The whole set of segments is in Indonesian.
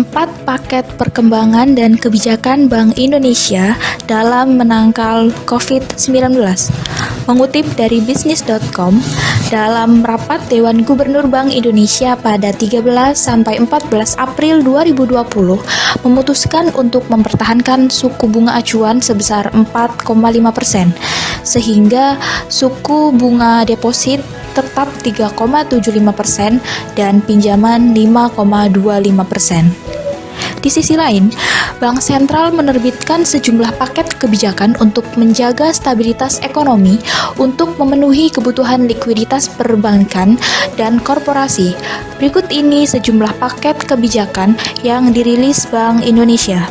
4 paket perkembangan dan kebijakan Bank Indonesia dalam menangkal COVID-19. Mengutip dari bisnis.com, dalam rapat Dewan Gubernur Bank Indonesia pada 13 sampai 14 April 2020 memutuskan untuk mempertahankan suku bunga acuan sebesar 4,5%, sehingga suku bunga deposit tetap 3,75% dan pinjaman 5,25%. Di sisi lain, Bank Sentral menerbitkan sejumlah paket kebijakan untuk menjaga stabilitas ekonomi untuk memenuhi kebutuhan likuiditas perbankan dan korporasi. Berikut ini sejumlah paket kebijakan yang dirilis Bank Indonesia.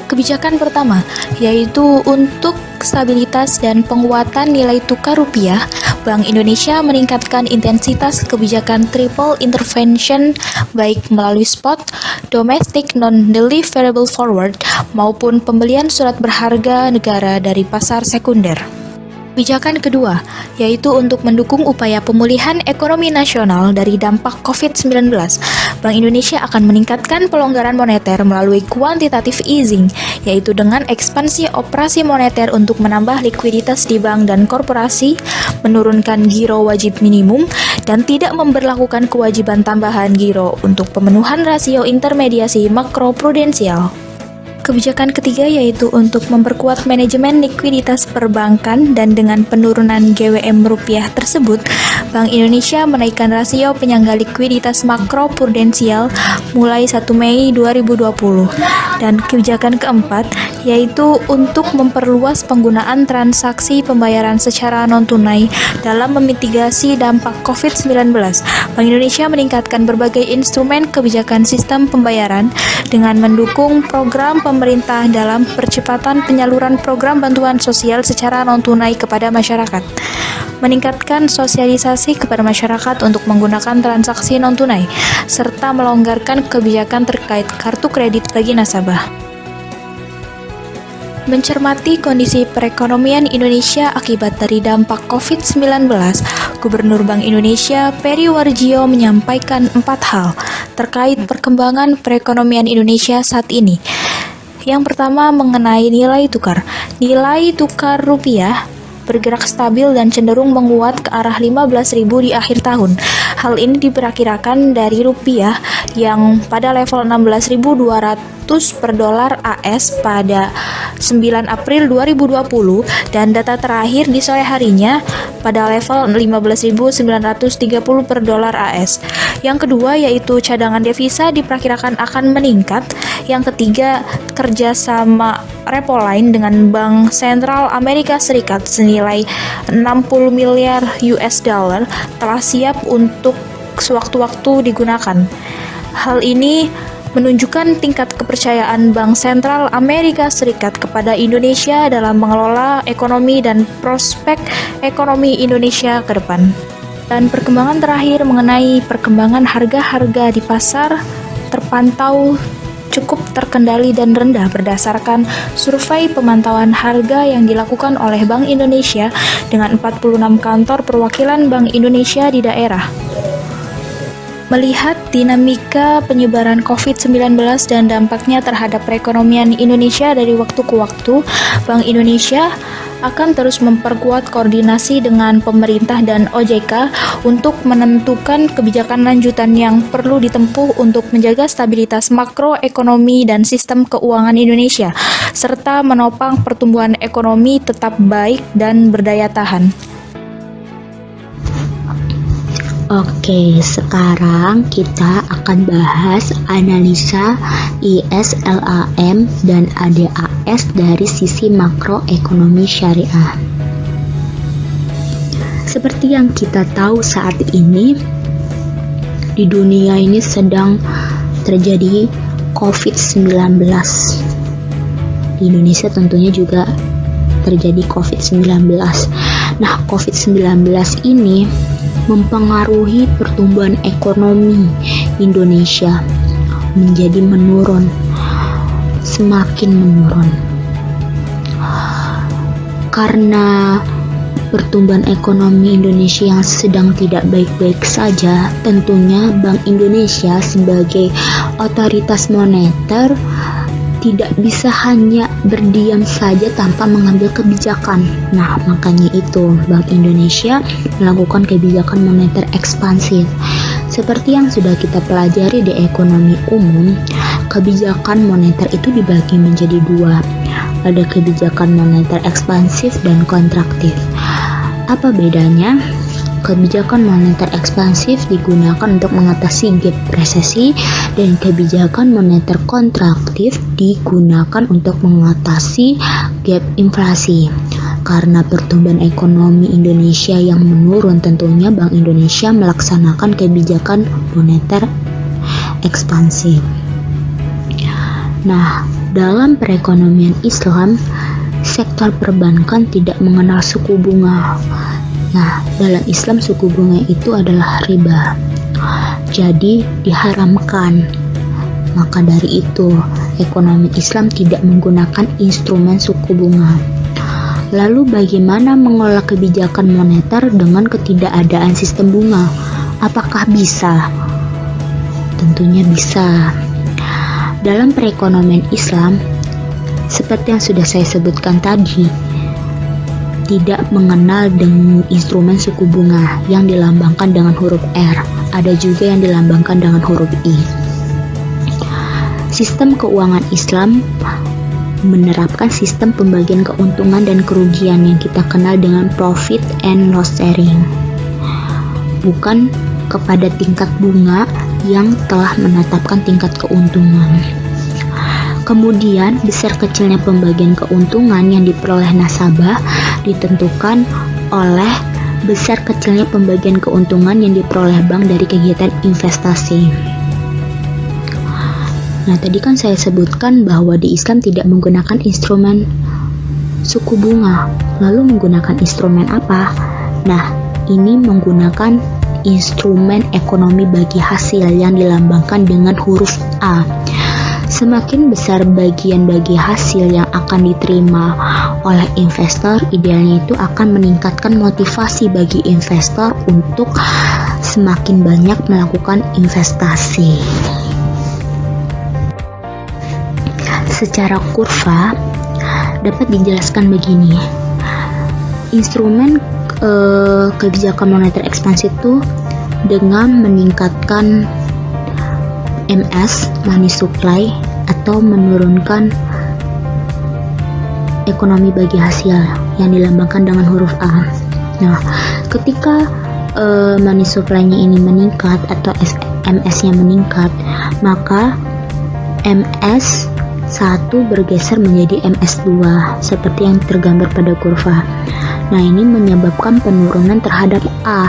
Kebijakan pertama, yaitu untuk stabilitas dan penguatan nilai tukar rupiah, Bank Indonesia meningkatkan intensitas kebijakan triple intervention baik melalui spot, domestic non-deliverable forward, maupun pembelian surat berharga negara dari pasar sekunder. Kebijakan kedua, yaitu untuk mendukung upaya pemulihan ekonomi nasional dari dampak COVID-19. Bank Indonesia akan meningkatkan pelonggaran moneter melalui quantitative easing, yaitu dengan ekspansi operasi moneter untuk menambah likuiditas di bank dan korporasi, menurunkan giro wajib minimum, dan tidak memberlakukan kewajiban tambahan giro untuk pemenuhan rasio intermediasi makroprudensial. Kebijakan ketiga yaitu untuk memperkuat manajemen likuiditas perbankan, dan dengan penurunan GWM rupiah tersebut, Bank Indonesia menaikkan rasio penyangga likuiditas makroprudensial mulai 1 Mei 2020. Dan kebijakan keempat yaitu untuk memperluas penggunaan transaksi pembayaran secara non-tunai dalam memitigasi dampak COVID-19. Bank Indonesia meningkatkan berbagai instrumen kebijakan sistem pembayaran dengan mendukung program pemerintah dalam percepatan penyaluran program bantuan sosial secara non-tunai kepada masyarakat, meningkatkan sosialisasi kepada masyarakat untuk menggunakan transaksi non-tunai, serta melonggarkan kebijakan terkait kartu kredit bagi nasabah. Mencermati kondisi perekonomian Indonesia akibat dari dampak COVID-19, Gubernur Bank Indonesia Peri Warjio menyampaikan 4 hal terkait perkembangan perekonomian Indonesia saat ini. Yang pertama mengenai nilai tukar. Nilai tukar rupiah bergerak stabil dan cenderung menguat ke arah 15.000 di akhir tahun. Hal ini diperkirakan dari rupiah yang pada level 16.200 per dolar AS pada 9 April 2020 dan data terakhir di sore harinya pada level 15.930 per dolar AS. Yang kedua yaitu cadangan devisa diperkirakan akan meningkat. Yang ketiga, kerjasama repo line dengan Bank Sentral Amerika Serikat senilai 60 miliar US dollar telah siap untuk sewaktu-waktu digunakan. Hal ini menunjukkan tingkat kepercayaan Bank Sentral Amerika Serikat kepada Indonesia dalam mengelola ekonomi dan prospek ekonomi Indonesia ke depan. Dan perkembangan terakhir mengenai perkembangan harga-harga di pasar terpantau cukup terkendali dan rendah berdasarkan survei pemantauan harga yang dilakukan oleh Bank Indonesia dengan 46 kantor perwakilan Bank Indonesia di daerah. Melihat dinamika penyebaran COVID-19 dan dampaknya terhadap perekonomian Indonesia dari waktu ke waktu, Bank Indonesia akan terus memperkuat koordinasi dengan pemerintah dan OJK untuk menentukan kebijakan lanjutan yang perlu ditempuh untuk menjaga stabilitas makroekonomi dan sistem keuangan Indonesia, serta menopang pertumbuhan ekonomi tetap baik dan berdaya tahan. Oke, sekarang kita akan bahas analisa ISLAM dan ADAS dari sisi makroekonomi syariah. Seperti yang kita tahu saat ini, di dunia ini sedang terjadi COVID-19. Di Indonesia tentunya juga terjadi COVID-19. Nah, COVID-19 ini mempengaruhi pertumbuhan ekonomi Indonesia menjadi menurun, semakin menurun. Karena pertumbuhan ekonomi Indonesia yang sedang tidak baik-baik saja, tentunya Bank Indonesia sebagai otoritas moneter tidak bisa hanya berdiam saja tanpa mengambil kebijakan. Nah, makanya itu Bank Indonesia melakukan kebijakan moneter ekspansif. Seperti yang sudah kita pelajari di ekonomi umum, kebijakan moneter itu dibagi menjadi dua. Ada kebijakan moneter ekspansif dan kontraktif. Apa bedanya? Kebijakan moneter ekspansif digunakan untuk mengatasi gap resesi dan kebijakan moneter kontraktif digunakan untuk mengatasi gap inflasi. Karena pertumbuhan ekonomi Indonesia yang menurun, tentunya Bank Indonesia melaksanakan kebijakan moneter ekspansif. Nah, dalam perekonomian Islam, sektor perbankan tidak mengenal suku bunga. Nah, dalam Islam suku bunga itu adalah riba. Jadi diharamkan. Maka dari itu, ekonomi Islam tidak menggunakan instrumen suku bunga. Lalu bagaimana mengelola kebijakan moneter dengan ketidakadaan sistem bunga? Apakah bisa? Tentunya bisa. Dalam perekonomian Islam, seperti yang sudah saya sebutkan tadi, tidak mengenal dengan instrumen suku bunga yang dilambangkan dengan huruf R. Ada juga yang dilambangkan dengan huruf I. Sistem keuangan Islam menerapkan sistem pembagian keuntungan dan kerugian yang kita kenal dengan profit and loss sharing, bukan kepada tingkat bunga yang telah menetapkan tingkat keuntungan. Kemudian, besar kecilnya pembagian keuntungan yang diperoleh nasabah ditentukan oleh besar kecilnya pembagian keuntungan yang diperoleh bank dari kegiatan investasi. Nah, tadi kan saya sebutkan bahwa di Islam tidak menggunakan instrumen suku bunga. Lalu menggunakan instrumen apa? Nah, ini menggunakan instrumen ekonomi bagi hasil yang dilambangkan dengan huruf A. Semakin besar bagian bagi hasil yang akan diterima oleh investor, idealnya itu akan meningkatkan motivasi bagi investor untuk semakin banyak melakukan investasi. Secara kurva dapat dijelaskan begini. Instrumen kebijakan moneter ekspansif itu dengan meningkatkan MS, money supply, atau menurunkan ekonomi bagi hasil yang dilambangkan dengan huruf A. Nah, ketika money supply-nya ini meningkat atau MS-nya meningkat, maka MS1 bergeser menjadi MS2 seperti yang tergambar pada kurva. Nah, ini menyebabkan penurunan terhadap A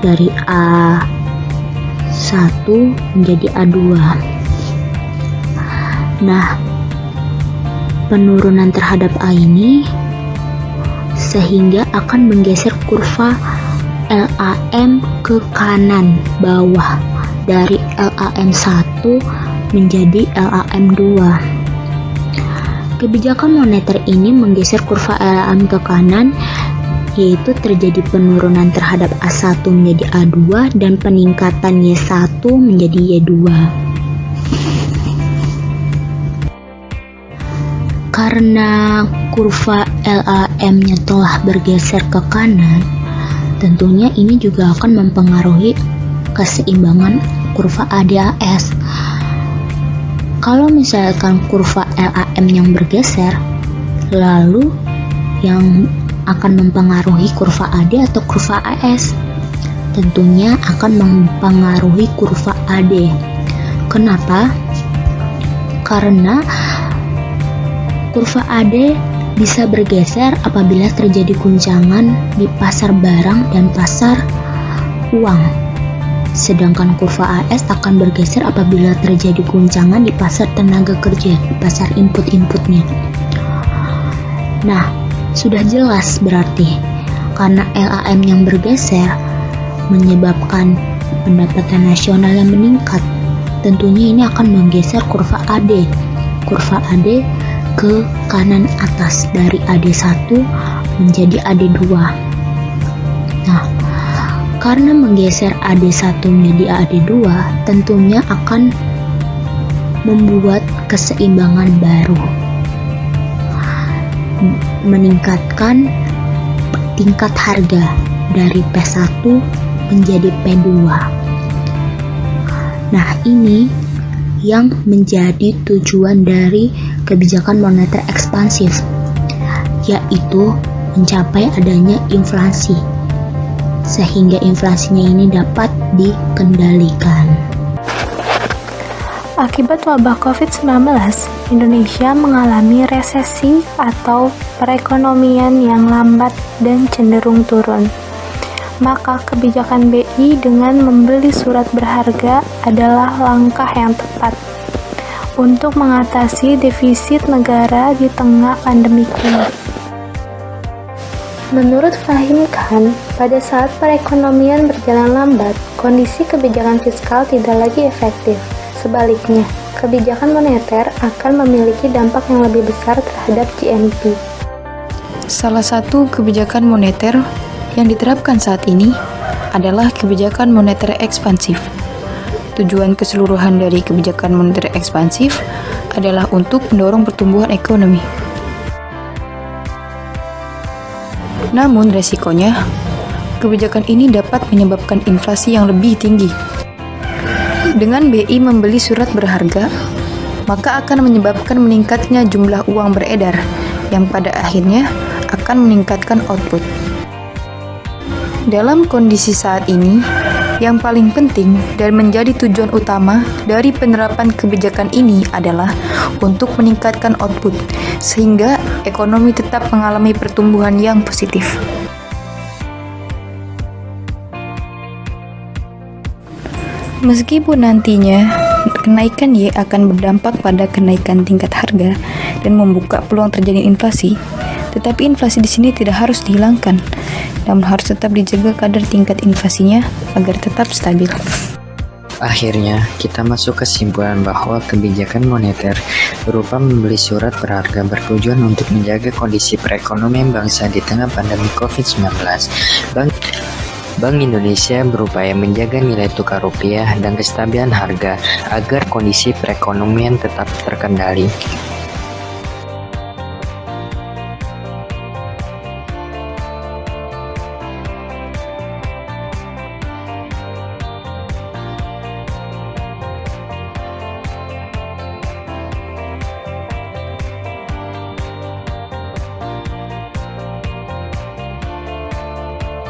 dari A1 menjadi A2. Nah, penurunan terhadap A ini sehingga akan menggeser kurva LAM ke kanan bawah dari LAM1 menjadi LAM2. Kebijakan moneter ini menggeser kurva LAM ke kanan, yaitu terjadi penurunan terhadap A1 menjadi A2 dan peningkatan Y1 menjadi Y2. Karena kurva LAM-nya telah bergeser ke kanan, tentunya ini juga akan mempengaruhi keseimbangan kurva ADAS. Kalau misalkan kurva LAM yang bergeser, lalu yang akan mempengaruhi kurva AD atau kurva AS? Tentunya akan mempengaruhi kurva AD. Kenapa? Karena kurva AD bisa bergeser apabila terjadi guncangan di pasar barang dan pasar uang. Sedangkan kurva AS akan bergeser apabila terjadi guncangan di pasar tenaga kerja, di pasar input-inputnya. Nah, sudah jelas berarti karena LAM yang bergeser menyebabkan pendapatan nasional yang meningkat. Tentunya ini akan menggeser kurva AD. Kurva AD ke kanan atas dari AD1 menjadi AD2. Karena menggeser AD1 menjadi AD2 tentunya akan membuat keseimbangan baru, meningkatkan tingkat harga dari P1 menjadi P2. Nah, ini yang menjadi tujuan dari kebijakan moneter ekspansif, yaitu mencapai adanya inflasi, sehingga inflasinya ini dapat dikendalikan. Akibat wabah COVID-19, Indonesia mengalami resesi atau perekonomian yang lambat dan cenderung turun. Maka kebijakan BI dengan membeli surat berharga adalah langkah yang tepat untuk mengatasi defisit negara di tengah pandemi ini. Menurut Fahim Khan, pada saat perekonomian berjalan lambat, kondisi kebijakan fiskal tidak lagi efektif. Sebaliknya, kebijakan moneter akan memiliki dampak yang lebih besar terhadap GNP. Salah satu kebijakan moneter yang diterapkan saat ini adalah kebijakan moneter ekspansif. Tujuan keseluruhan dari kebijakan moneter ekspansif adalah untuk mendorong pertumbuhan ekonomi. Namun resikonya, kebijakan ini dapat menyebabkan inflasi yang lebih tinggi. Dengan BI membeli surat berharga, maka akan menyebabkan meningkatnya jumlah uang beredar yang pada akhirnya akan meningkatkan output. Dalam kondisi saat ini, yang paling penting dan menjadi tujuan utama dari penerapan kebijakan ini adalah untuk meningkatkan output, sehingga ekonomi tetap mengalami pertumbuhan yang positif. Meskipun nantinya kenaikan Y akan berdampak pada kenaikan tingkat harga dan membuka peluang terjadi inflasi, tetapi inflasi di sini tidak harus dihilangkan, namun harus tetap dijaga kadar tingkat inflasinya agar tetap stabil. Akhirnya, kita masuk kesimpulan bahwa kebijakan moneter berupa membeli surat berharga bertujuan untuk menjaga kondisi perekonomian bangsa di tengah pandemi COVID-19. Bank Indonesia berupaya menjaga nilai tukar rupiah dan kestabilan harga agar kondisi perekonomian tetap terkendali.